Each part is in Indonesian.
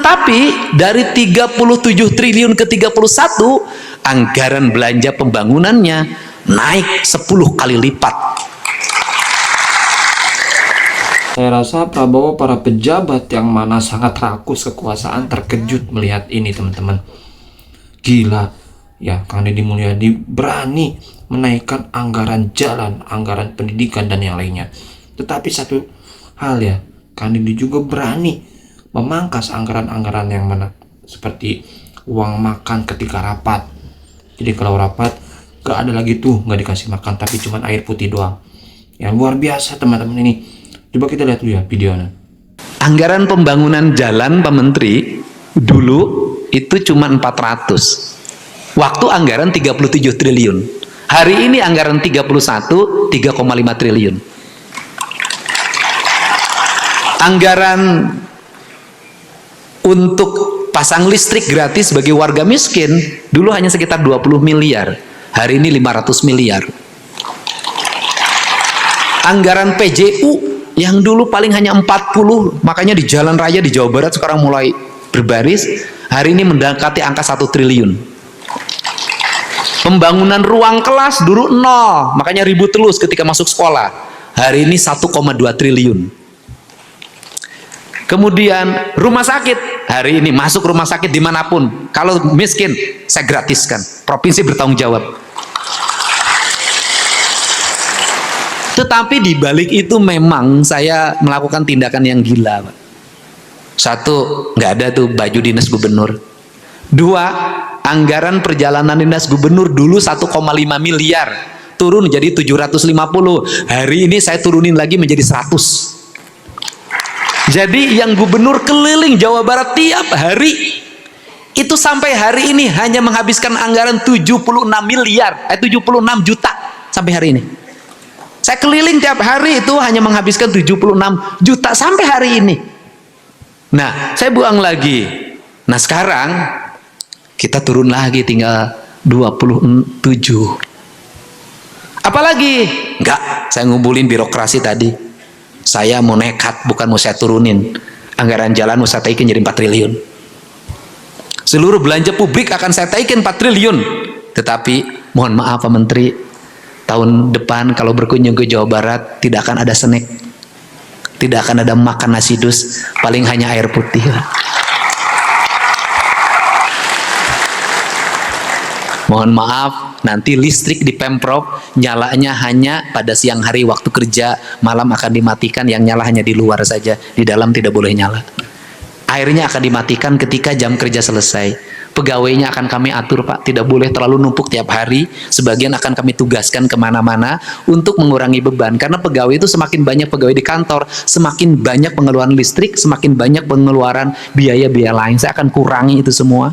Tetapi dari 37 triliun ke 31, anggaran belanja pembangunannya naik 10 kali lipat. Saya rasa Prabowo, para pejabat yang mana sangat rakus kekuasaan, terkejut melihat ini, teman-teman. Gila ya, Kang Deddy Mulyadi berani menaikkan anggaran jalan, anggaran pendidikan dan yang lainnya. Tetapi satu hal ya, Kang Deddy juga berani memangkas anggaran-anggaran yang mana seperti uang makan ketika rapat. Jadi kalau rapat gak ada lagi tuh, gak dikasih makan, tapi cuman air putih doang. Yang luar biasa, teman-teman ini. Coba kita lihat dulu ya videonya. Anggaran pembangunan jalan Pak Menteri dulu itu cuma 400. Waktu anggaran 37 triliun. Hari ini anggaran 31, 3,5 triliun. Anggaran untuk pasang listrik gratis bagi warga miskin dulu hanya sekitar 20 miliar. Hari ini 500 miliar. Anggaran PJU yang dulu paling hanya 40, makanya di jalan raya di Jawa Barat sekarang mulai berbaris, hari ini mendekati angka 1 triliun. Pembangunan ruang kelas dulu 0, makanya ribut terus ketika masuk sekolah. Hari ini 1,2 triliun. Kemudian rumah sakit, hari ini masuk rumah sakit dimanapun, kalau miskin saya gratiskan, provinsi bertanggung jawab. Tetapi di balik itu memang saya melakukan tindakan yang gila, Pak. Satu, nggak ada tuh baju dinas gubernur. Dua, anggaran perjalanan dinas gubernur dulu 1,5 miliar, turun jadi 750. Hari ini saya turunin lagi menjadi 100. Jadi yang gubernur keliling Jawa Barat tiap hari itu sampai hari ini hanya menghabiskan anggaran 76 miliar, 76 juta sampai hari ini. Saya keliling tiap hari itu hanya menghabiskan 76 juta sampai hari ini. Nah, saya buang lagi. Nah, sekarang kita turun lagi tinggal 27. Apalagi? Enggak, saya ngumpulin birokrasi tadi. Saya mau nekat, bukan mau saya turunin. Anggaran jalan mau saya taikin jadi 4 triliun. Seluruh belanja publik akan saya taikin 4 triliun. Tetapi, mohon maaf Pak Menteri, tahun depan kalau berkunjung ke Jawa Barat tidak akan ada snack, tidak akan ada makan nasi dus, paling hanya air putih. Mohon maaf, nanti listrik di Pemprov nyalanya hanya pada siang hari waktu kerja, malam akan dimatikan, yang nyala hanya di luar saja, di dalam tidak boleh nyala. Airnya akan dimatikan ketika jam kerja selesai. Pegawainya akan kami atur, Pak, tidak boleh terlalu numpuk tiap hari. Sebagian akan kami tugaskan kemana-mana untuk mengurangi beban, karena pegawai itu semakin banyak pegawai di kantor, semakin banyak pengeluaran listrik, semakin banyak pengeluaran biaya-biaya lain. Saya akan kurangi itu semua.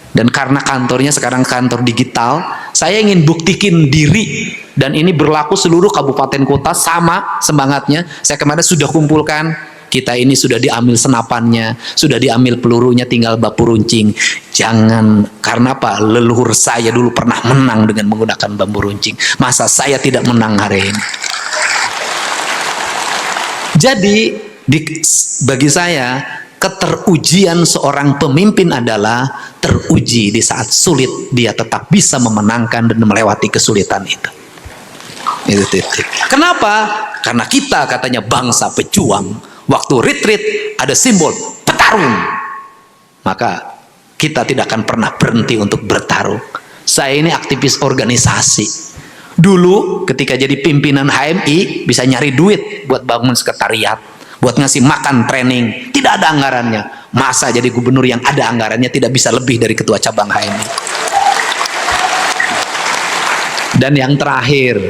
Dan karena kantornya sekarang kantor digital, saya ingin buktikan diri, dan ini berlaku seluruh kabupaten kota sama semangatnya. Saya kemarin sudah kumpulkan, kita ini sudah diambil senapannya, sudah diambil pelurunya, tinggal baku runcing. Jangan, karena apa? Leluhur saya dulu pernah menang dengan menggunakan bambu runcing. Masa saya tidak menang hari ini? Jadi, bagi saya, keterujian seorang pemimpin adalah teruji di saat sulit, dia tetap bisa memenangkan dan melewati kesulitan itu. Itu titik. Kenapa? Karena kita katanya bangsa pejuang. Waktu retreat ada simbol petarung, maka kita tidak akan pernah berhenti untuk bertarung. Saya ini aktivis organisasi. Dulu ketika jadi pimpinan HMI bisa nyari duit buat bangun sekretariat, buat ngasih makan training, tidak ada anggarannya. Masa jadi gubernur yang ada anggarannya tidak bisa lebih dari ketua cabang HMI. Dan yang terakhir,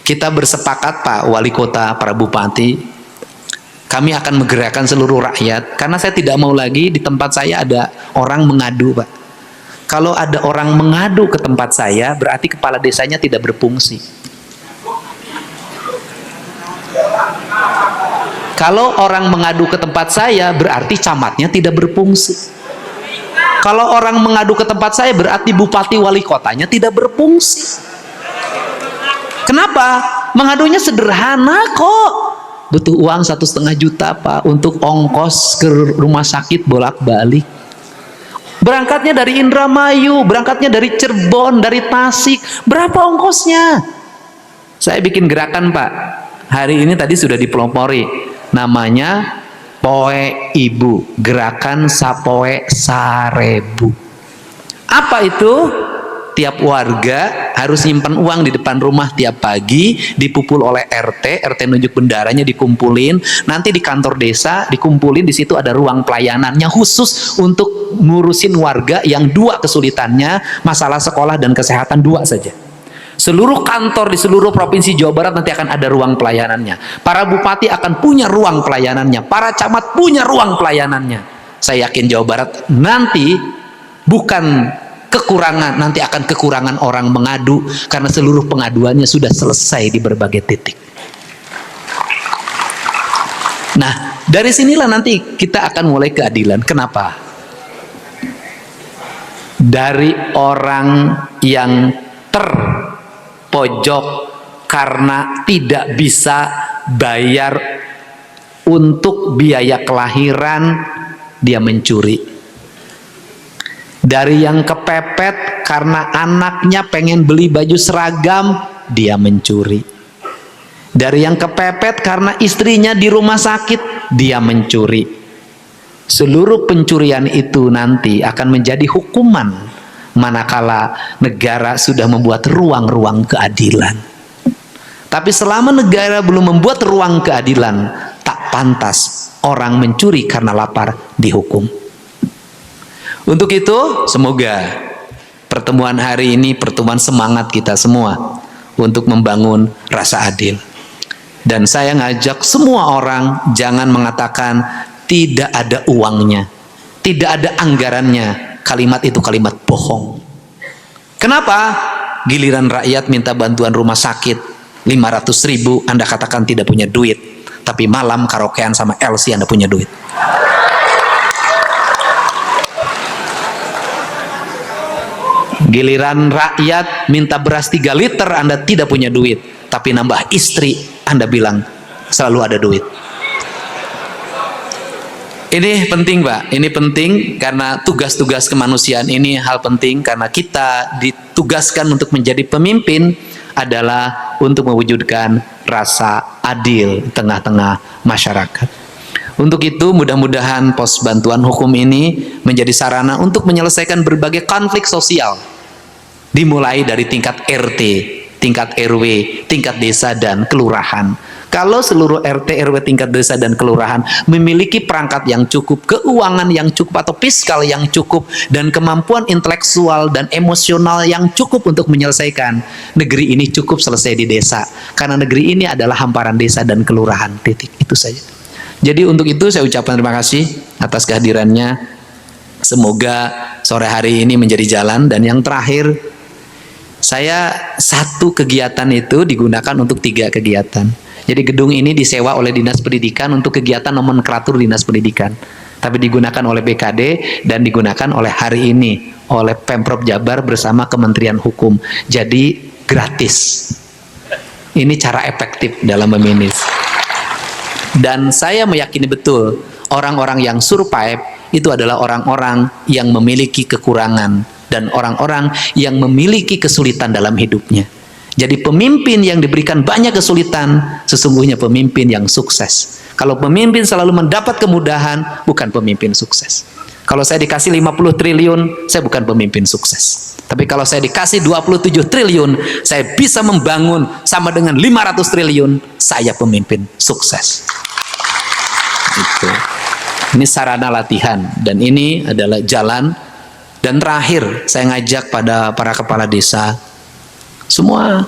kita bersepakat Pak Wali Kota, para bupati, kami akan menggerakkan seluruh rakyat, karena saya tidak mau lagi di tempat saya ada orang mengadu, Pak. Kalau ada orang mengadu ke tempat saya, berarti kepala desanya tidak berfungsi. Kalau orang mengadu ke tempat saya, berarti camatnya tidak berfungsi. Kalau orang mengadu ke tempat saya, berarti bupati wali kotanya tidak berfungsi. Kenapa? Mengadunya sederhana kok. butuh uang 1,5 juta Pak untuk ongkos ke rumah sakit bolak-balik. Berangkatnya dari Indramayu, berangkatnya dari Cirebon, dari Tasik, berapa ongkosnya? Saya bikin gerakan Pak, hari ini tadi sudah dipelopori, namanya Poe Ibu, gerakan Sapoe Sarebu. Apa itu? Tiap warga harus nyimpan uang di depan rumah tiap pagi, dipupul oleh RT nunjuk bendaranya, dikumpulin, nanti di kantor desa dikumpulin, di situ ada ruang pelayanannya khusus untuk ngurusin warga yang dua kesulitannya, masalah sekolah dan kesehatan, dua saja. Seluruh kantor di seluruh provinsi Jawa Barat nanti akan ada ruang pelayanannya. Para bupati akan punya ruang pelayanannya, para camat punya ruang pelayanannya. Saya yakin Jawa Barat nanti bukan kekurangan, nanti akan kekurangan orang mengadu karena seluruh pengaduannya sudah selesai di berbagai titik. Nah, dari sinilah nanti kita akan mulai keadilan. Kenapa? Dari orang yang terpojok karena tidak bisa bayar untuk biaya kelahiran, dia mencuri. Dari yang kepepet karena anaknya pengen beli baju seragam, dia mencuri. Dari yang kepepet karena istrinya di rumah sakit, dia mencuri. Seluruh pencurian itu nanti akan menjadi hukuman manakala negara sudah membuat ruang-ruang keadilan. Tapi selama negara belum membuat ruang keadilan, tak pantas orang mencuri karena lapar dihukum. Untuk itu, semoga pertemuan hari ini pertemuan semangat kita semua untuk membangun rasa adil. Dan saya ngajak semua orang jangan mengatakan tidak ada uangnya, tidak ada anggarannya. Kalimat itu kalimat bohong. Kenapa? Giliran rakyat minta bantuan rumah sakit 500.000, Anda katakan tidak punya duit, tapi malam karaokean sama LC Anda punya duit. Giliran rakyat minta beras 3 liter, Anda tidak punya duit, tapi nambah istri, Anda bilang selalu ada duit. Ini penting Pak, ini penting karena tugas-tugas kemanusiaan ini hal penting, karena kita ditugaskan untuk menjadi pemimpin adalah untuk mewujudkan rasa adil di tengah-tengah masyarakat. Untuk itu mudah-mudahan pos bantuan hukum ini menjadi sarana untuk menyelesaikan berbagai konflik sosial, dimulai dari tingkat RT, tingkat RW, tingkat desa dan kelurahan. Kalau seluruh RT, RW, tingkat desa dan kelurahan memiliki perangkat yang cukup, keuangan yang cukup atau fiskal yang cukup, dan kemampuan intelektual dan emosional yang cukup untuk menyelesaikan, negeri ini cukup selesai di desa. Karena negeri ini adalah hamparan desa dan kelurahan, titik. Itu saja. Jadi untuk itu saya ucapkan terima kasih atas kehadirannya. Semoga sore hari ini menjadi jalan. Dan yang terakhir, saya satu kegiatan itu digunakan untuk 3 kegiatan. Jadi gedung ini disewa oleh Dinas Pendidikan untuk kegiatan nomenklatur Dinas Pendidikan. Tapi digunakan oleh BKD dan digunakan oleh hari ini oleh Pemprov Jabar bersama Kementerian Hukum. Jadi gratis. Ini cara efektif dalam memanage. Dan saya meyakini betul orang-orang yang survive itu adalah orang-orang yang memiliki kekurangan dan orang-orang yang memiliki kesulitan dalam hidupnya. Jadi pemimpin yang diberikan banyak kesulitan sesungguhnya pemimpin yang sukses. Kalau pemimpin selalu mendapat kemudahan, bukan pemimpin sukses. Kalau saya dikasih 50 triliun, saya bukan pemimpin sukses. Tapi kalau saya dikasih 27 triliun, saya bisa membangun sama dengan 500 triliun, saya pemimpin sukses. Itu. Ini sarana latihan dan ini adalah jalan. Dan terakhir saya ngajak pada para kepala desa semua,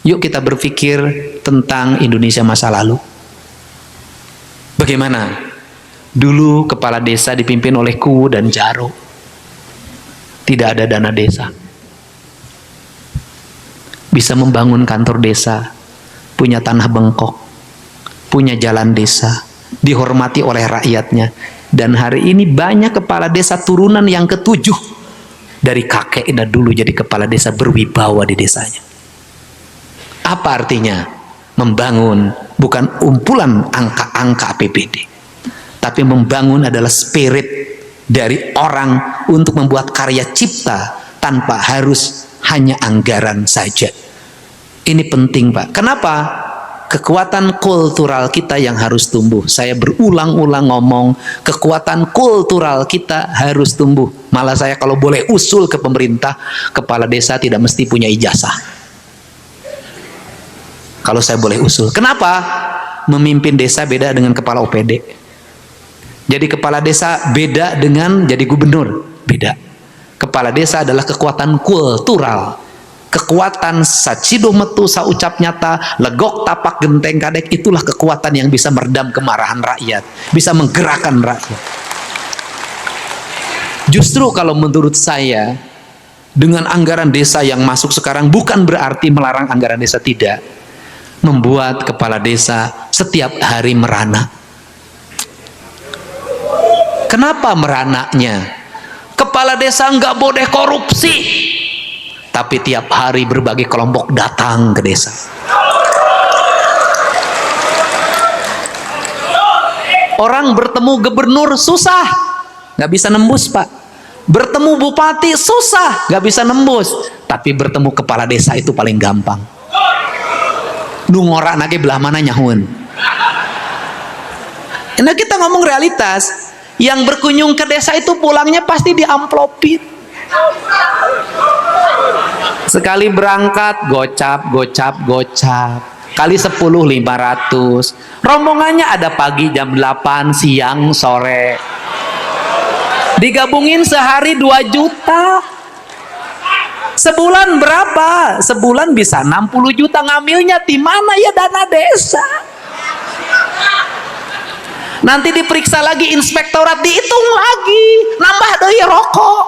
yuk kita berpikir tentang Indonesia masa lalu. Bagaimana dulu kepala desa dipimpin oleh Kuwu dan Jaro, tidak ada dana desa, bisa membangun kantor desa, punya tanah bengkok, punya jalan desa, dihormati oleh rakyatnya. Dan hari ini banyak kepala desa turunan yang ke-7 dari kakeknya dulu jadi kepala desa berwibawa di desanya. Apa artinya? Membangun bukan umpulan angka-angka APBD, tapi membangun adalah spirit dari orang untuk membuat karya cipta tanpa harus hanya anggaran saja. Ini penting, Pak. Kenapa? Kekuatan kultural kita yang harus tumbuh. Saya berulang-ulang ngomong, kekuatan kultural kita harus tumbuh. Malah saya kalau boleh usul ke pemerintah, kepala desa tidak mesti punya ijazah. Kalau saya boleh usul. Kenapa? Memimpin desa beda dengan kepala OPD. Jadi kepala desa beda dengan jadi gubernur. Beda. Kepala desa adalah kekuatan kultural. Kekuatan sacido metu saucap nyata, legok tapak genteng kadek, itulah kekuatan yang bisa meredam kemarahan rakyat, bisa menggerakkan rakyat. Justru kalau menurut saya, dengan anggaran desa yang masuk sekarang bukan berarti melarang anggaran desa, tidak. Membuat kepala desa setiap hari merana. Kenapa merananya? Kepala desa nggak boleh korupsi, tapi tiap hari berbagai kelompok datang ke desa. Orang bertemu gubernur susah, nggak bisa nembus, Pak. Bertemu bupati susah, nggak bisa nembus. Tapi bertemu kepala desa itu paling gampang. Nungora nage belah mana nyahun. Nah, kita ngomong realitas. Yang berkunjung ke desa itu pulangnya pasti diamplopin. Sekali berangkat gocap, gocap, gocap. Kali 10 500. Rombongannya ada pagi jam 8, siang, sore. Digabungin sehari 2 juta. Sebulan berapa? Sebulan bisa 60 juta. Ngambilnya di mana ya dana desa? Nanti diperiksa lagi inspektorat, dihitung lagi, nambah doi rokok.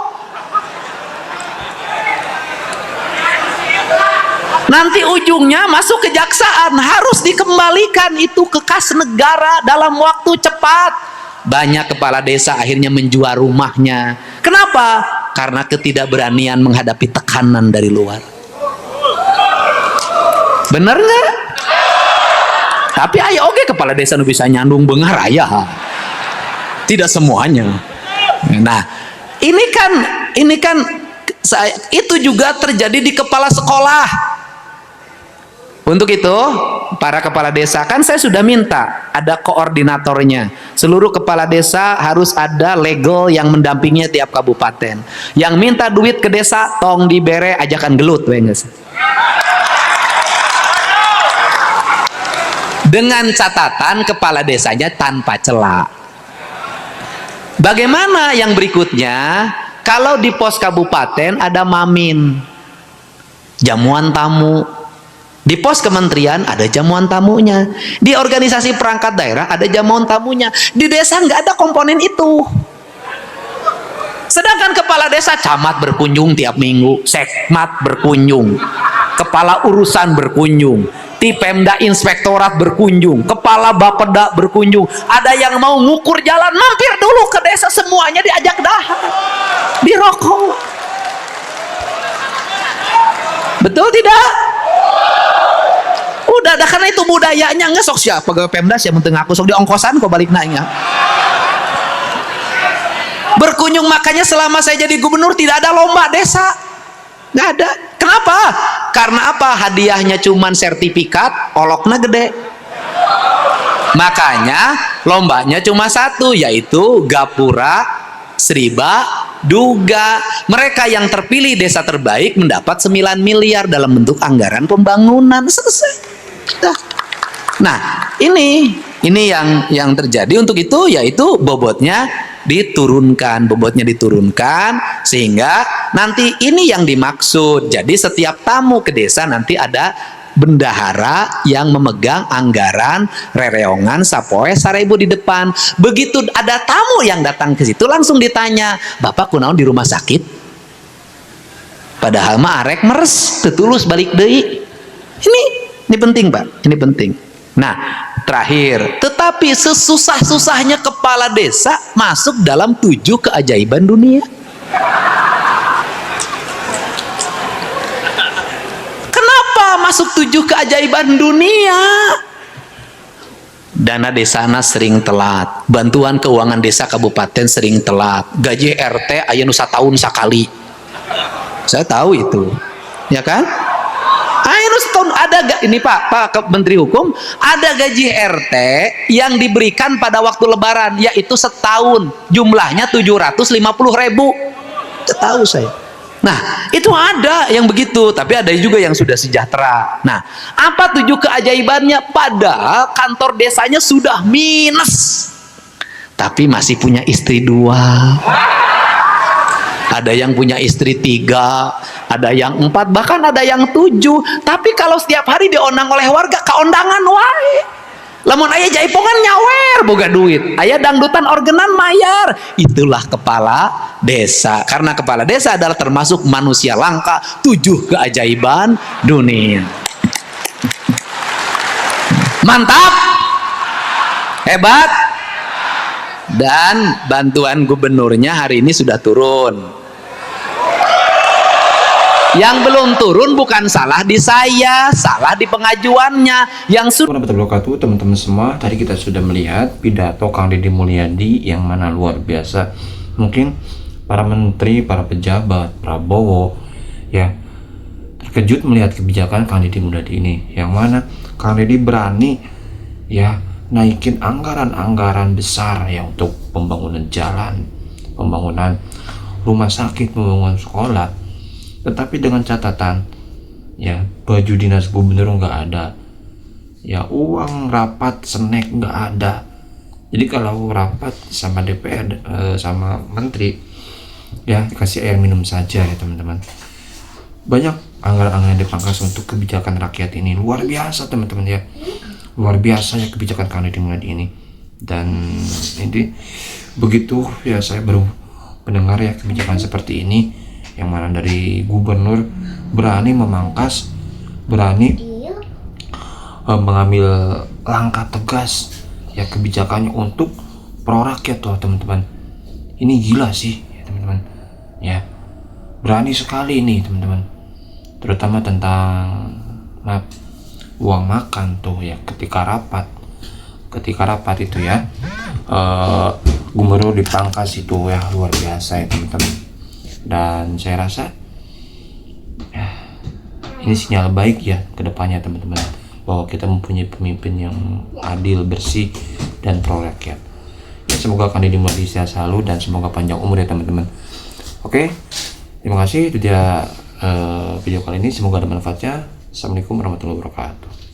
Nanti ujungnya masuk kejaksaan, harus dikembalikan itu ke kas negara dalam waktu cepat. Banyak kepala desa akhirnya menjual rumahnya. Kenapa? Karena ketidakberanian menghadapi tekanan dari luar. Bener nggak? Tapi ayo oke kepala desa nu bisa nyandung bengar raya. Tidak semuanya. Nah, ini kan itu juga terjadi di kepala sekolah. Untuk itu, para kepala desa, kan saya sudah minta ada koordinatornya. Seluruh kepala desa harus ada legal yang mendampinginya tiap kabupaten. Yang minta duit ke desa, tong dibere ajakan gelut, wenges. Dengan catatan kepala desanya tanpa celah. Bagaimana yang berikutnya? Kalau di pos kabupaten ada mamin, jamuan tamu. Di pos kementerian ada jamuan tamunya. Di organisasi perangkat daerah ada jamuan tamunya. Di desa nggak ada komponen itu. Sedangkan kepala desa, camat berkunjung tiap minggu, sekmat berkunjung, kepala urusan berkunjung, Tipemda inspektorat berkunjung, kepala Bapeda berkunjung. Ada yang mau ngukur jalan, mampir dulu ke desa, semuanya diajak dahar, dirokok. Betul tidak? Udah, karena itu budayanya. Nggak sok siapa pegawai Pemda siapa penting aku sok diongkosan kok balik nanya. Berkunjung, makanya selama saya jadi gubernur tidak ada lomba desa, nggak ada. Kenapa? Karena apa? Hadiahnya cuman sertifikat, oloknya gede. Makanya lombanya cuma satu, yaitu Gapura Sriba Duga. Mereka yang terpilih desa terbaik mendapat 9 miliar dalam bentuk anggaran pembangunan. Selesai. Nah, ini yang terjadi. Untuk itu yaitu bobotnya diturunkan, sehingga nanti ini yang dimaksud. Jadi setiap tamu ke desa nanti ada bendahara yang memegang anggaran rereongan sapoe 1.000 di depan. Begitu ada tamu yang datang ke situ langsung ditanya, "Bapak kunaon di rumah sakit?" Padahal mah arek meres, tetulus balik deui. Ini penting, Pak. Ini penting. Nah, terakhir, tetapi sesusah-susahnya kepala desa masuk dalam 7 keajaiban dunia. Kenapa masuk 7 keajaiban dunia. Dana desa sering telat, bantuan keuangan desa kabupaten sering telat, gaji RT aya nu satahun sakali. Saya tahu itu, ya kan? Aya nu setahun ada ini Pak Menteri Hukum, ada gaji RT yang diberikan pada waktu Lebaran, yaitu setahun, jumlahnya 750.000. Tahu saya. Nah, itu ada yang begitu, tapi ada juga yang sudah sejahtera. Nah, apa 7 keajaibannya? Padahal kantor desanya sudah minus, tapi masih punya istri 2. Ada yang punya istri 3, ada yang 4, bahkan ada yang 7. Tapi kalau setiap hari diondang oleh warga, keondangan wae. Lamun aya jaipongan nyawer boga duit, aya dangdutan orgenan mayar. Itulah kepala desa. Karena kepala desa adalah termasuk manusia langka 7 keajaiban dunia. Mantap, hebat. Dan bantuan gubernurnya hari ini sudah turun. Yang belum turun bukan salah di saya, salah di pengajuannya. Yang sudah teman-teman semua, tadi kita sudah melihat pidato Kang Deddy Mulyadi yang mana luar biasa. Mungkin para menteri, para pejabat, Prabowo ya terkejut melihat kebijakan Kang Deddy Mulyadi ini, yang mana Kang Deddy berani ya naikin anggaran-anggaran besar ya untuk pembangunan jalan, pembangunan rumah sakit, pembangunan sekolah. Tetapi dengan catatan ya, baju dinas gubernur nggak ada, ya uang rapat snack nggak ada. Jadi kalau rapat sama DPR sama menteri ya dikasih air minum saja ya teman-teman. Banyak anggaran-anggaran yang dipangkas untuk kebijakan rakyat ini, luar biasa teman-teman ya, luar biasa ya kebijakan Kang Deddy Mulyadi ini. Dan ini begitu ya, saya baru mendengar ya kebijakan seperti ini, yang mana dari gubernur berani memangkas, berani mengambil langkah tegas ya kebijakannya untuk pro rakyat tuh teman-teman. Ini gila sih ya teman-teman ya, berani sekali ini teman-teman, terutama tentang uang makan tuh ya ketika rapat itu ya, gubernur dipangkas itu ya, luar biasa ya teman-teman. Dan saya rasa ya, ini sinyal baik ya ke depannya teman-teman, bahwa kita mempunyai pemimpin yang adil, bersih, dan pro rakyat ya. Semoga Kang Deddy Mulyadi sehat selalu dan semoga panjang umur ya teman-teman. Oke, terima kasih. Itu dia video kali ini, semoga ada manfaatnya. Assalamualaikum warahmatullahi wabarakatuh.